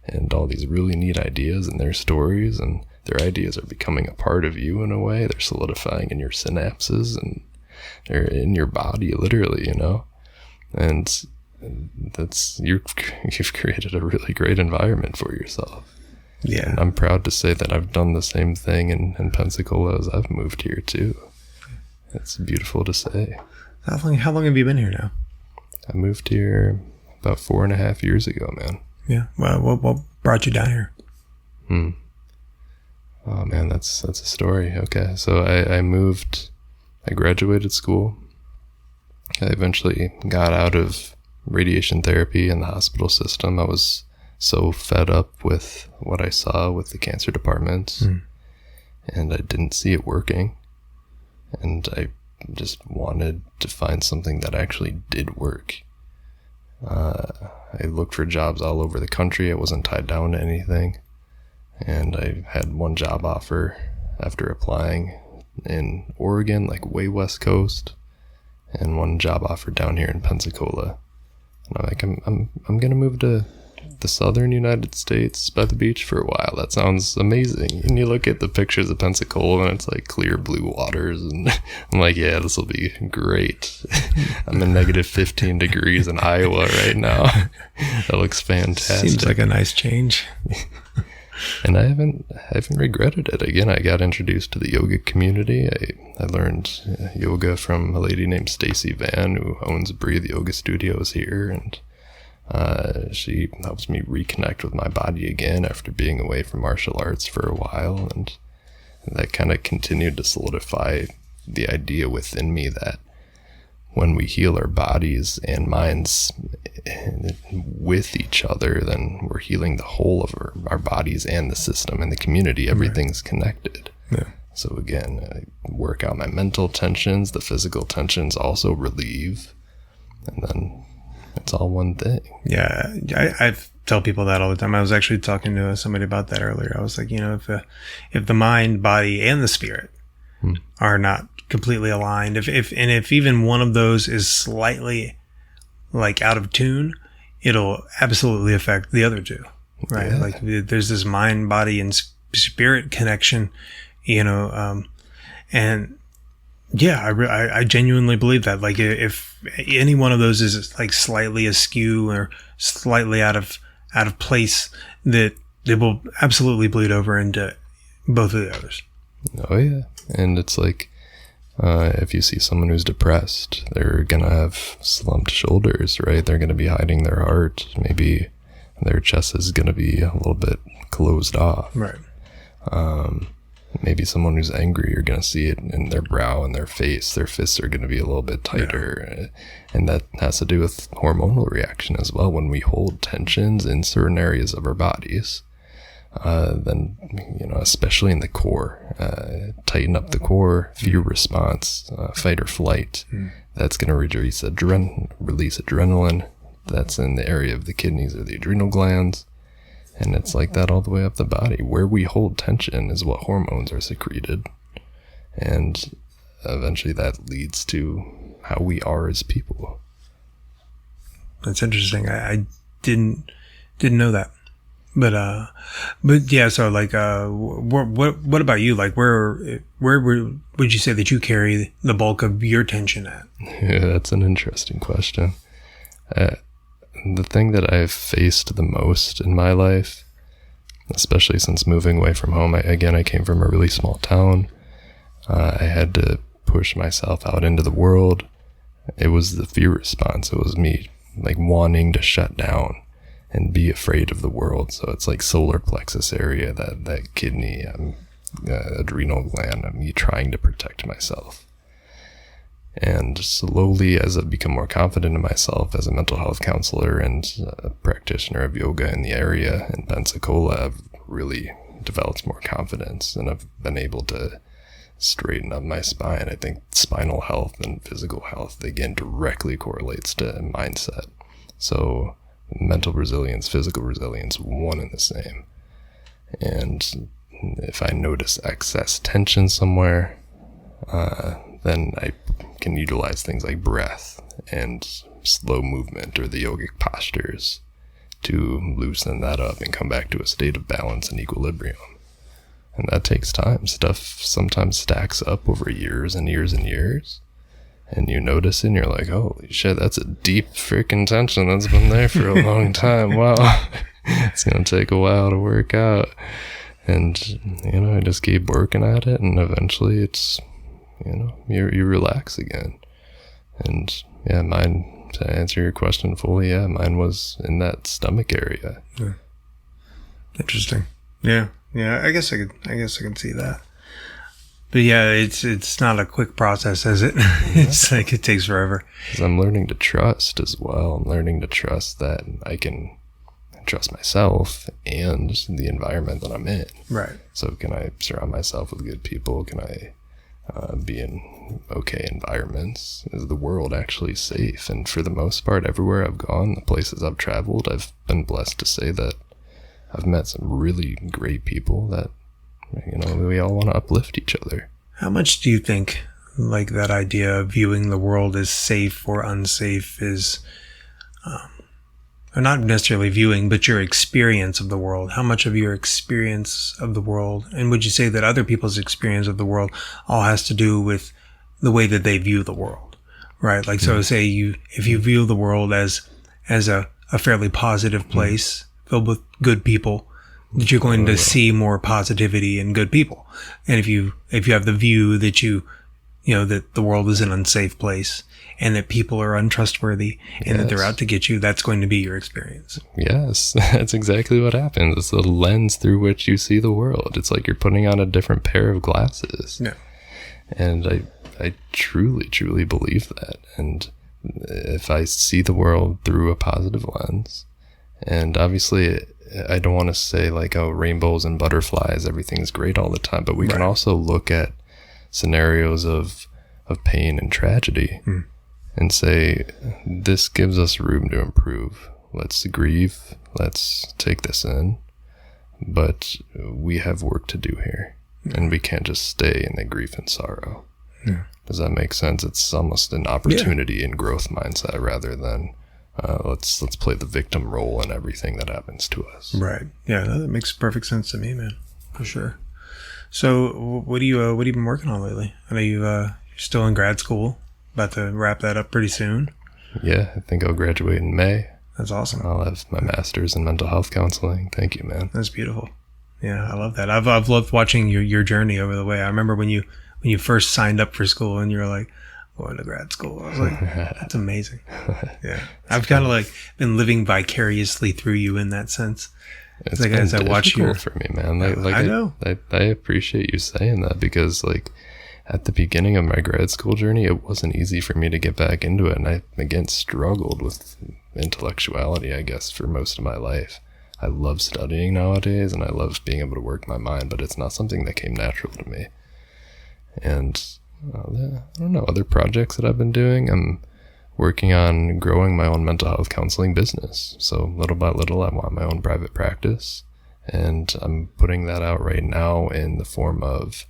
and all these really neat ideas and their stories, and their ideas are becoming a part of you in a way. They're solidifying in your synapses and they're in your body, literally, and you've created a really great environment for yourself. Yeah. And I'm proud to say that I've done the same thing in Pensacola as I've moved here too. It's beautiful to say. How long have you been here now? I moved here about 4.5 years ago, man. Yeah. Well, what brought you down here? Oh man, that's a story. Okay. So I graduated school. I eventually got out of radiation therapy in the hospital system. I was so fed up with what I saw with the cancer departments, and I didn't see it working. And I just wanted to find something that actually did work. I looked for jobs all over the country. I wasn't tied down to anything. And I had one job offer after applying in Oregon, like way west coast, and one job offer down here in Pensacola. And I'm like, I'm gonna move to the southern United States by the beach for a while. That sounds amazing. And you look at the pictures of Pensacola and it's like clear blue waters, and I'm like, yeah, this will be great. I'm in negative 15 degrees in Iowa right now. That looks fantastic. Seems like a nice change. And I haven't regretted it. Again, I got introduced to the yoga community. I learned yoga from a lady named Stacy Van, who owns Breathe Yoga Studios here, and she helps me reconnect with my body again after being away from martial arts for a while, and that kind of continued to solidify the idea within me that when we heal our bodies and minds with each other, then we're healing the whole of our bodies and the system and the community. Everything's connected. Yeah. So again, I work out my mental tensions, the physical tensions also relieve, and then it's all one thing. Yeah, I tell people that all the time. I was actually talking to somebody about that earlier. I was like, if the mind, body, and the spirit are not completely aligned, if even one of those is slightly like out of tune, it'll absolutely affect the other two, right? Yeah. Like there's this mind, body, and spirit connection, and yeah, I genuinely believe that. Like if any one of those is like slightly askew or slightly out of place, that it will absolutely bleed over into both of the others. Oh yeah, and it's like, if you see someone who's depressed, they're going to have slumped shoulders, right? They're going to be hiding their heart. Maybe their chest is going to be a little bit closed off. Right. Maybe someone who's angry, you're going to see it in their brow and their face. Their fists are going to be a little bit tighter. Yeah. And that has to do with hormonal reaction as well. When we hold tensions in certain areas of our bodies, then, especially in the core, tighten up the core, fear response, fight or flight. That's going to release adrenaline, that's in the area of the kidneys or the adrenal glands. And it's like that all the way up the body. Where we hold tension is what hormones are secreted. And eventually that leads to how we are as people. That's interesting. I didn't know that. But yeah, so like, what about you? Like, where would you say that you carry the bulk of your tension at? Yeah, that's an interesting question. The thing that I've faced the most in my life, especially since moving away from home, I came from a really small town. I had to push myself out into the world. It was the fear response. It was me like wanting to shut down and be afraid of the world. So it's like solar plexus area, that kidney, adrenal gland, me trying to protect myself. And slowly, as I've become more confident in myself as a mental health counselor and a practitioner of yoga in the area in Pensacola, I've really developed more confidence, and I've been able to straighten up my spine. I think spinal health and physical health, again, directly correlates to mindset. So mental resilience, physical resilience, one and the same. And if I notice excess tension somewhere, then I can utilize things like breath and slow movement or the yogic postures to loosen that up and come back to a state of balance and equilibrium. And that takes time. Stuff sometimes stacks up over years and years and years. And you notice it and you're like, holy shit, that's a deep freaking tension that's been there for a long time. Wow. It's going to take a while to work out. And, I just keep working at it, and eventually it's, you relax again. And yeah, mine, to answer your question fully, mine was in that stomach area. Yeah. Interesting. Yeah. I guess I can see that. But yeah, it's not a quick process, is it? It's like it takes forever. 'Cause I'm learning to trust as well. I'm learning to trust that I can trust myself and the environment that I'm in. Right. So can I surround myself with good people? Can I be in okay environments? Is the world actually safe? And for the most part, everywhere I've gone, the places I've traveled, I've been blessed to say that I've met some really great people that, we all want to uplift each other. How much do you think, like, that idea of viewing the world as safe or unsafe is, or not necessarily viewing, but your experience of the world? How much of your experience of the world, and would you say that other people's experience of the world all has to do with the way that they view the world, right? Like, so say if you view the world as a fairly positive place filled with good people, that you're going to see more positivity in good people. And if you have the view that that the world is an unsafe place and that people are untrustworthy and that they're out to get you, that's going to be your experience. Yes, that's exactly what happens. It's the lens through which you see the world. It's like you're putting on a different pair of glasses. Yeah. And I truly, truly believe that. And if I see the world through a positive lens, and obviously I don't want to say like, oh, rainbows and butterflies, everything's great all the time, but we can also look at scenarios of pain and tragedy and say, this gives us room to improve. Let's grieve. Let's take this in. But we have work to do here, and we can't just stay in the grief and sorrow. Yeah. Does that make sense? It's almost an opportunity and growth mindset rather than let's play the victim role in everything that happens to us. Right. Yeah, that makes perfect sense to me, man. For sure. So, what do you been working on lately? I know you're still in grad school, about to wrap that up pretty soon. Yeah, I think I'll graduate in May. That's awesome. I'll have my master's in mental health counseling. Thank you, man. That's beautiful. Yeah, I love that. I've loved watching your journey over the way. I remember when you first signed up for school and you were like, going to grad school. I was like, that's amazing. Yeah. I've kind of like been living vicariously through you in that sense. It's like as I watch you for me, man. Like I know. I appreciate you saying that, because like at the beginning of my grad school journey, it wasn't easy for me to get back into it. And I, again, struggled with intellectuality, I guess, for most of my life. I love studying nowadays and I love being able to work my mind, but it's not something that came natural to me. And I don't know, other projects that I've been doing. I'm working on growing my own mental health counseling business. So little by little, I want my own private practice, and I'm putting that out right now in the form of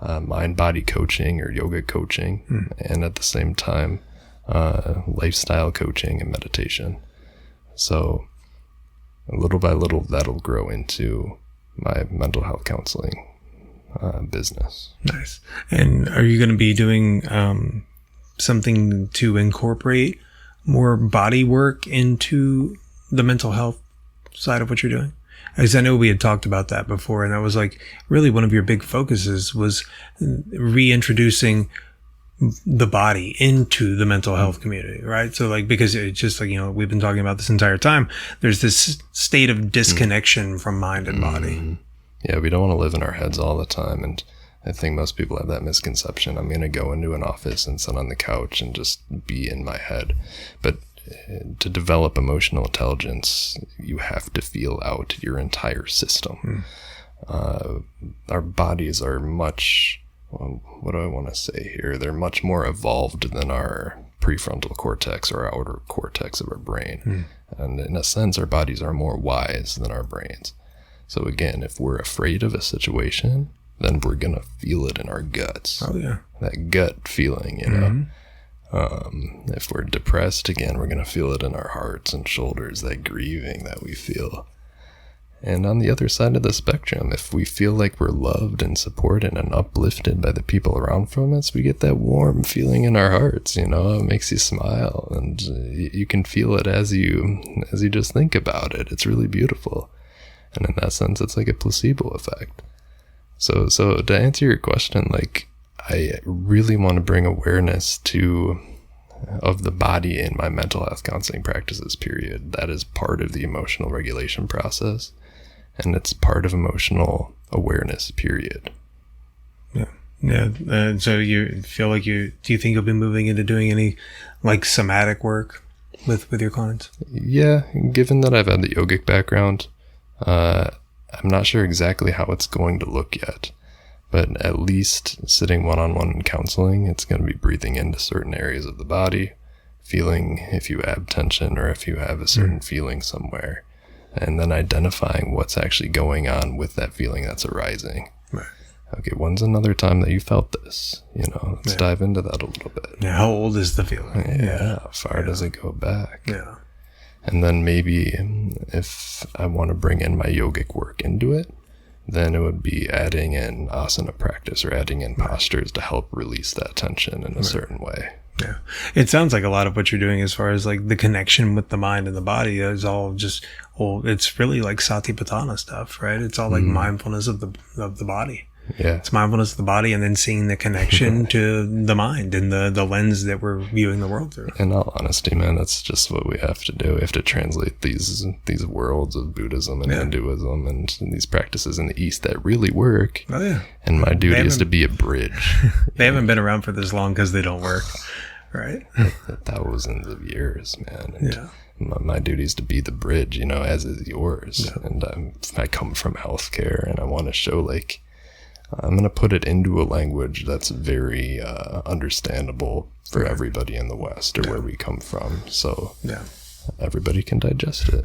mind-body coaching or yoga coaching, and at the same time, lifestyle coaching and meditation. So little by little, that'll grow into my mental health counseling business. Nice. And are you going to be doing something to incorporate more body work into the mental health side of what you're doing? Because I know we had talked about that before, and that was like really one of your big focuses was reintroducing the body into the mental health community, right? So like, because it's just like, we've been talking about this entire time, there's this state of disconnection from mind and body. Yeah, we don't want to live in our heads all the time. And I think most people have that misconception. I'm going to go into an office and sit on the couch and just be in my head. But to develop emotional intelligence, you have to feel out your entire system. Our bodies are much, what do I want to say here? They're much more evolved than our prefrontal cortex or our outer cortex of our brain. And in a sense, our bodies are more wise than our brains. So again, if we're afraid of a situation, then we're going to feel it in our guts. Oh, yeah. That gut feeling, if we're depressed, again, we're going to feel it in our hearts and shoulders, that grieving that we feel. And on the other side of the spectrum, if we feel like we're loved and supported and uplifted by the people around from us, we get that warm feeling in our hearts, it makes you smile, and you can feel it as you just think about it. It's really beautiful. And in that sense, it's like a placebo effect. So to answer your question, like, I really want to bring awareness of the body in my mental health counseling practices, period. That is part of the emotional regulation process, and it's part of emotional awareness, period. Yeah. So you feel like do you think you'll be moving into doing any like somatic work with your clients? Yeah, given that I've had the yogic background, I'm not sure exactly how it's going to look yet, but at least sitting one-on-one in counseling, it's going to be breathing into certain areas of the body, feeling if you have tension or if you have a certain feeling somewhere, and then identifying what's actually going on with that feeling that's arising. Right. Okay, when's another time that you felt this? Let's dive into that a little bit. Yeah, how old is the feeling? Yeah, how far does it go back? Yeah. And then maybe if I want to bring in my yogic work into it, then it would be adding in asana practice or adding in postures to help release that tension in a certain way. Yeah. It sounds like a lot of what you're doing as far as like the connection with the mind and the body is all just, it's really like Satipatthana stuff, right? It's all like mindfulness of the body. Yeah. It's mindfulness of the body and then seeing the connection to the mind and the lens that we're viewing the world through. In all honesty, man, that's just what we have to do. We have to translate these worlds of Buddhism and Hinduism and these practices in the East that really work. Oh, yeah. And my duty is to be a bridge. They haven't been around for this long because they don't work, right? Thousands of years, man. And my duty is to be the bridge, as is yours. Yeah. And I come from healthcare, and I want to show, like, I'm going to put it into a language that's very understandable for everybody in the West or where we come from. So everybody can digest it.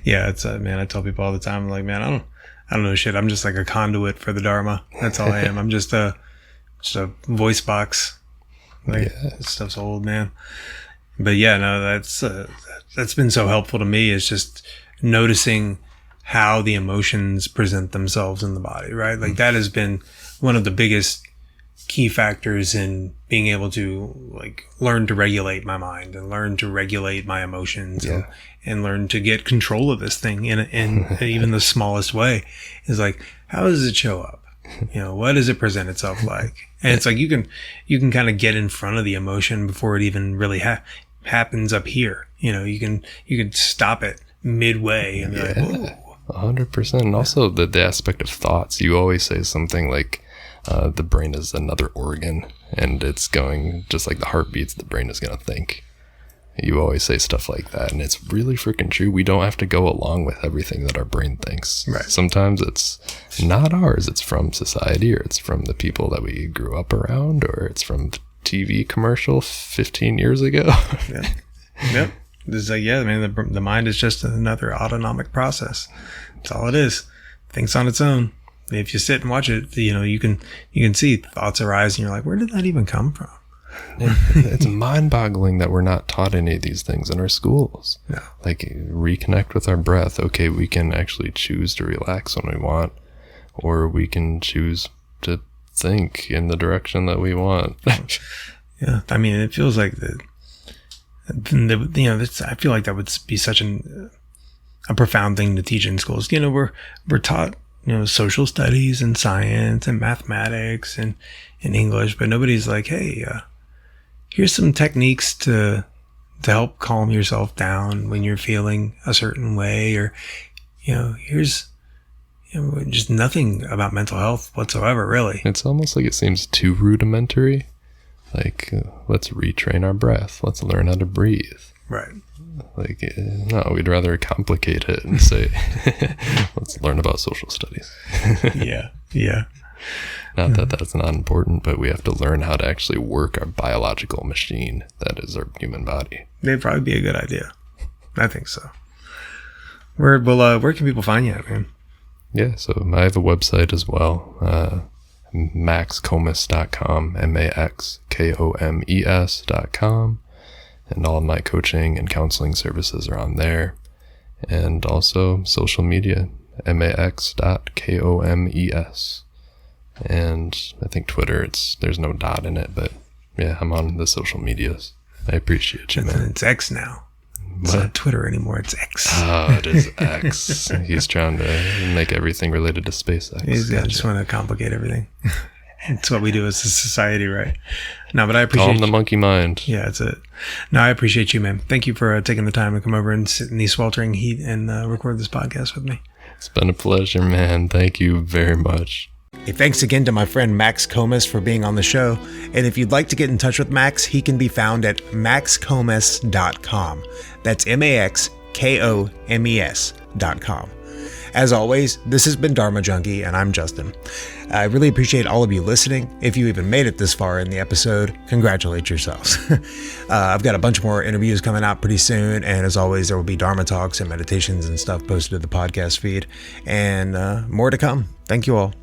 Yeah, it's man, I tell people all the time, like, man, I don't know shit. I'm just like a conduit for the Dharma. That's all I am. I'm just a voice box. Like, this stuff's old, man. But yeah, no, that's been so helpful to me. Is just noticing how the emotions present themselves in the body, right? Like that has been one of the biggest key factors in being able to like learn to regulate my mind and learn to regulate my emotions and learn to get control of this thing in even the smallest way is like, how does it show up? What does it present itself like? And it's like, you can kind of get in front of the emotion before it even really happens up here. You can stop it midway and be like, whoa. 100%. And also the aspect of thoughts. You always say something like the brain is another organ, and it's going just like the heart beats, the brain is going to think. You always say stuff like that, and it's really freaking true. We don't have to go along with everything that our brain thinks. Right. Sometimes it's not ours. It's from society, or it's from the people that we grew up around, or it's from TV commercial 15 years ago. Yeah. Yep. It's like, yeah, I mean, the mind is just another autonomic process. That's all it is. Thinks on its own. If you sit and watch it, you can see thoughts arise, and you're like, where did that even come from? It's mind-boggling that we're not taught any of these things in our schools. Yeah. Like, reconnect with our breath. Okay, we can actually choose to relax when we want, or we can choose to think in the direction that we want. Yeah, I mean, it feels like I feel like that would be such a profound thing to teach in schools. We're taught social studies and science and mathematics and English, but nobody's like, hey, here's some techniques to help calm yourself down when you're feeling a certain way, or here's just nothing about mental health whatsoever, really. It's almost like it seems too rudimentary. Like, let's retrain our breath. Let's learn how to breathe. Right. Like, no, we'd rather complicate it and say, let's learn about social studies. Yeah. Yeah. Not that that's not important, but we have to learn how to actually work our biological machine that is our human body. They'd probably be a good idea. I think so. Where can people find you at, man? Yeah, so I have a website as well, maxkomes.com, maxkomes.com, and all of my coaching and counseling services are on there. And also social media, max.komes. And I think Twitter, there's no dot in it, but yeah, I'm on the social medias. I appreciate you, man. It's X now. It's not Twitter anymore, it's X. Oh, it is X. He's trying to make everything related to SpaceX. I just want to complicate everything. It's what we do as a society, right? No, but I appreciate Calm the monkey mind. Yeah, that's it. No, I appreciate you, man. Thank you for taking the time to come over and sit in the sweltering heat and record this podcast with me. It's been a pleasure, man. Thank you very much. Hey, thanks again to my friend Max Komes for being on the show. And if you'd like to get in touch with Max, he can be found at maxkomes.com. That's maxkomes.com. As always, this has been Dharma Junkie, and I'm Justin. I really appreciate all of you listening. If you even made it this far in the episode, congratulate yourselves. I've got a bunch more interviews coming out pretty soon, and as always, there will be Dharma talks and meditations and stuff posted to the podcast feed, and more to come. Thank you all.